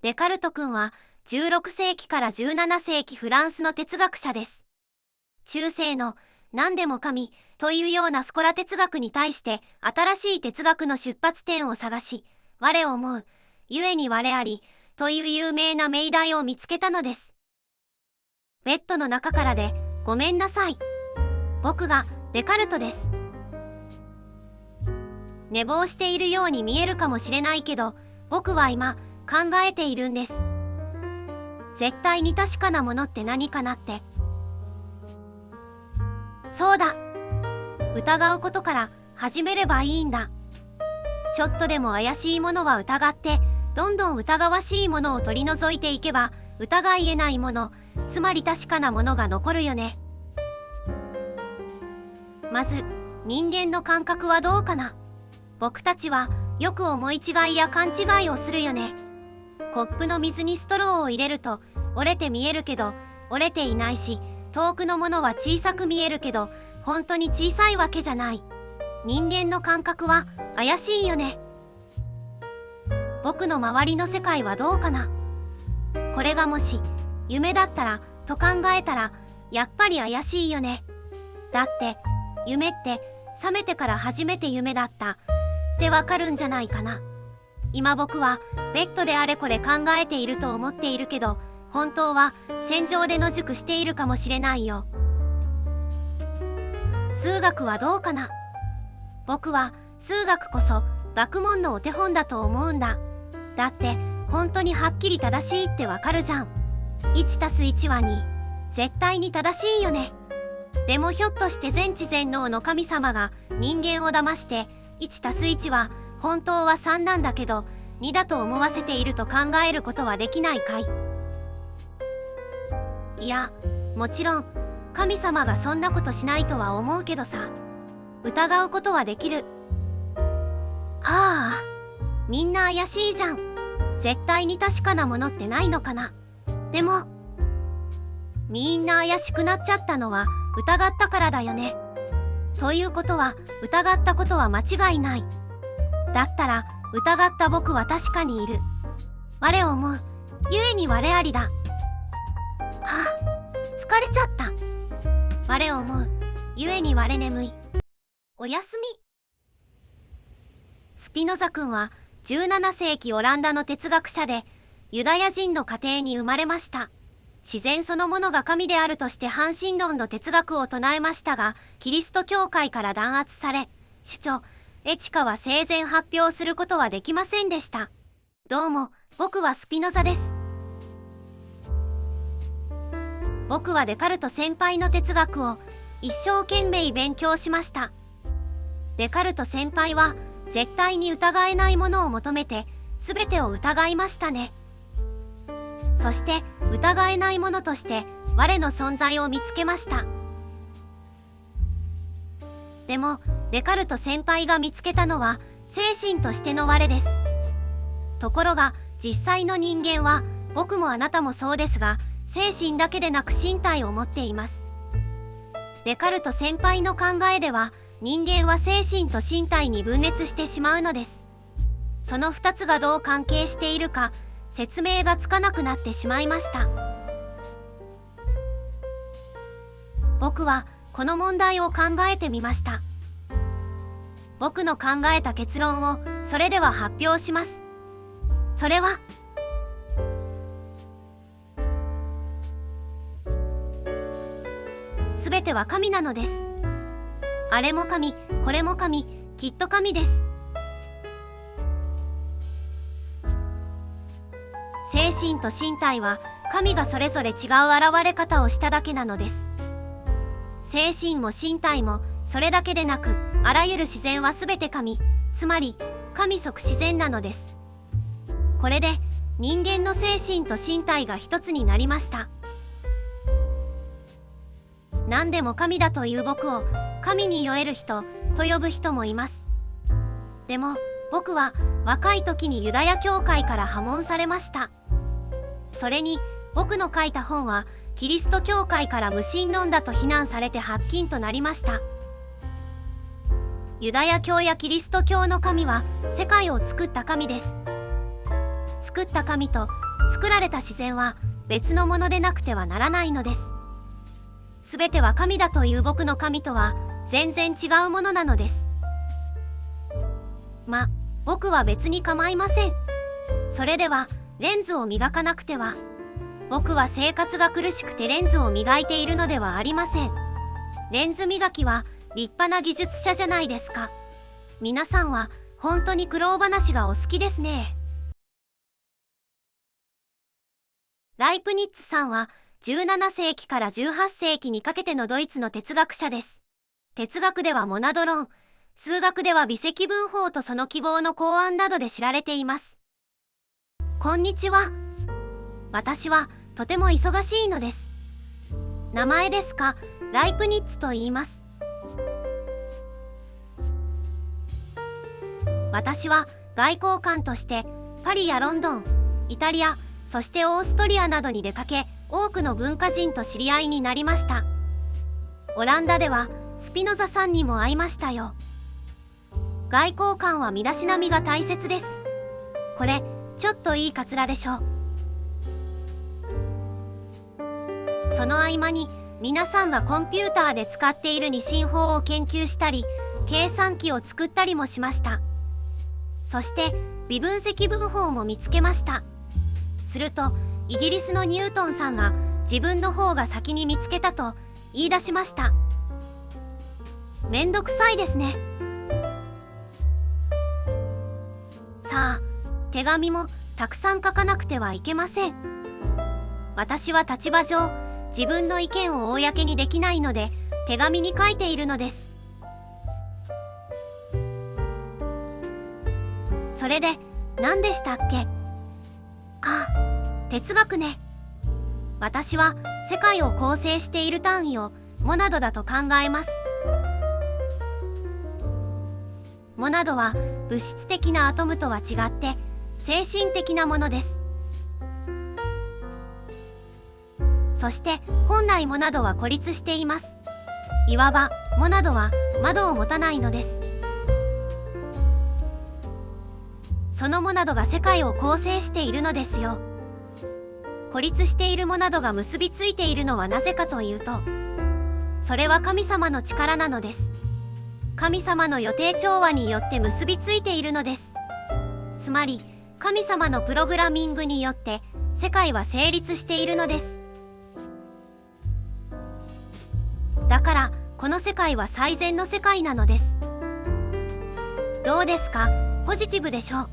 デカルト君は16世紀から17世紀フランスの哲学者です。中世の何でも神というようなスコラ哲学に対して新しい哲学の出発点を探し、我を思う、故に我ありという有名な命題を見つけたのです。ベッドの中からでごめんなさい。僕がデカルトです。寝坊しているように見えるかもしれないけど、僕は今考えているんです。絶対に確かなものって何かなって。そうだ。疑うことから始めればいいんだ。ちょっとでも怪しいものは疑って、どんどん疑わしいものを取り除いていけば、疑い得ないもの、つまり確かなものが残るよね。まず、人間の感覚はどうかな。僕たちはよく思い違いや勘違いをするよね。コップの水にストローを入れると折れて見えるけど折れていないし、遠くのものは小さく見えるけど本当に小さいわけじゃない。人間の感覚は怪しいよね。僕の周りの世界はどうかな。これがもし夢だったらと考えたらやっぱり怪しいよね。だって夢って覚めてから初めて夢だったってわかるんじゃないかな。今僕はベッドであれこれ考えていると思っているけど、本当は戦場で野宿しているかもしれないよ。数学はどうかな。僕は数学こそ学問のお手本だと思うんだ。だって本当にはっきり正しいってわかるじゃん。1+1は2。絶対に正しいよね。でもひょっとして全知全能の神様が人間を騙して1+1は本当は3なんだけど2だと思わせていると考えることはできないかい。いや、もちろん神様がそんなことしないとは思うけどさ、疑うことはできる。ああ、みんな怪しいじゃん。絶対に確かなものってないのかな。でもみんな怪しくなっちゃったのは疑ったからだよね。ということは疑ったことは間違いない。だったら疑った僕は確かにいる。我を思う、故に我ありだ。はあ、疲れちゃった。我を思う、故に我眠い。おやすみ。スピノザ君は17世紀オランダの哲学者で、ユダヤ人の家庭に生まれました。自然そのものが神であるとして半神論の哲学を唱えましたが、キリスト教会から弾圧され、主張エチカは生前発表することはできませんでした。どうも、僕はスピノザです。僕はデカルト先輩の哲学を一生懸命勉強しました。デカルト先輩は絶対に疑えないものを求めて全てを疑いましたね。そして疑えないものとして我の存在を見つけました。でもデカルト先輩が見つけたのは精神としての我です。ところが実際の人間は、僕もあなたもそうですが、精神だけでなく身体を持っています。デカルト先輩の考えでは、人間は精神と身体に分裂してしまうのです。その2つがどう関係しているか説明がつかなくなってしまいました。僕はこの問題を考えてみました。僕の考えた結論をそれでは発表します。それはすべては神なのです。あれも神、これも神、きっと神です。精神と身体は神がそれぞれ違う現れ方をしただけなのです。精神も身体もそれだけでなく、あらゆる自然はすべて神、つまり神即自然なのです。これで人間の精神と身体が一つになりました。何でも神だという僕を神に酔える人と呼ぶ人もいます。でも僕は若い時にユダヤ教会から破門されました。それに僕の書いた本はキリスト教会から無神論だと非難されて発禁となりました。ユダヤ教やキリスト教の神は世界を作った神です。作った神と作られた自然は別のものでなくてはならないのです。すべては神だという僕の神とは全然違うものなのです。僕は別に構いません。それではレンズを磨かなくては。僕は生活が苦しくてレンズを磨いているのではありません。レンズ磨きは立派な技術者じゃないですか。皆さんは本当に苦労話がお好きですね。ライプニッツさんは17世紀から18世紀にかけてのドイツの哲学者です。哲学ではモナド論、数学では微積分法とその記号の考案などで知られています。こんにちは。私はとても忙しいのです。名前ですか、ライプニッツと言います。私は外交官としてパリやロンドン、イタリア、そしてオーストリアなどに出かけ、多くの文化人と知り合いになりました。オランダではスピノザさんにも会いましたよ。外交官は身だしなみが大切です。これちょっといいカツラでしょ。その合間に皆さんがコンピューターで使っている二進法を研究したり、計算機を作ったりもしました。そして微分積分法も見つけました。するとイギリスのニュートンさんが自分の方が先に見つけたと言い出しました。めんどくさいですね。さあ、手紙もたくさん書かなくてはいけません。私は立場上、自分の意見を公にできないので手紙に書いているのです。それで何でしたっけ？哲学ね。私は世界を構成している単位をモナドだと考えます。モナドは物質的なアトムとは違って精神的なものです。そして本来モナドは孤立しています。いわばモナドは窓を持たないのです。そのモナドが世界を構成しているのですよ。孤立しているモナドが結びついているのはなぜかというと、それは神様の力なのです。神様の予定調和によって結びついているのです。つまり神様のプログラミングによって世界は成立しているのです。だからこの世界は最善の世界なのです。どうですか？ポジティブでしょう。